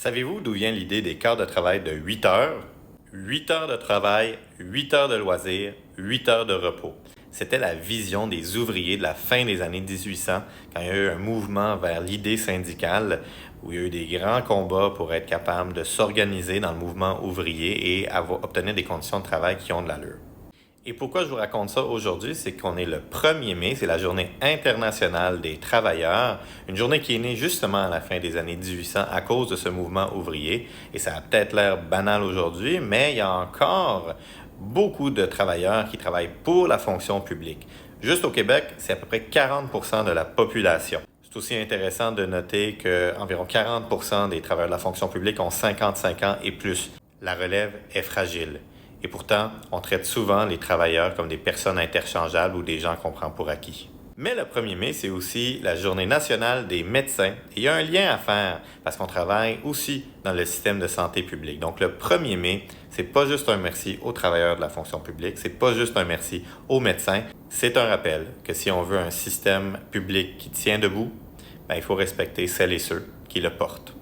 Savez-vous d'où vient l'idée des quarts de travail de 8 heures? 8 heures de travail, 8 heures de loisirs, 8 heures de repos. C'était la vision des ouvriers de la fin des années 1800, quand il y a eu un mouvement vers l'idée syndicale, où il y a eu des grands combats pour être capable de s'organiser dans le mouvement ouvrier et obtenir des conditions de travail qui ont de l'allure. Et pourquoi je vous raconte ça aujourd'hui, c'est qu'on est le 1er mai, c'est la journée internationale des travailleurs, une journée qui est née justement à la fin des années 1800 à cause de ce mouvement ouvrier. Et ça a peut-être l'air banal aujourd'hui, mais il y a encore beaucoup de travailleurs qui travaillent pour la fonction publique. Juste au Québec, c'est à peu près 40% de la population. C'est aussi intéressant de noter qu'environ 40% des travailleurs de la fonction publique ont 55 ans et plus. La relève est fragile. Et pourtant, on traite souvent les travailleurs comme des personnes interchangeables ou des gens qu'on prend pour acquis. Mais le 1er mai, c'est aussi la journée nationale des médecins. Et il y a un lien à faire parce qu'on travaille aussi dans le système de santé publique. Donc le 1er mai, c'est pas juste un merci aux travailleurs de la fonction publique, c'est pas juste un merci aux médecins. C'est un rappel que si on veut un système public qui tient debout, il faut respecter celles et ceux qui le portent.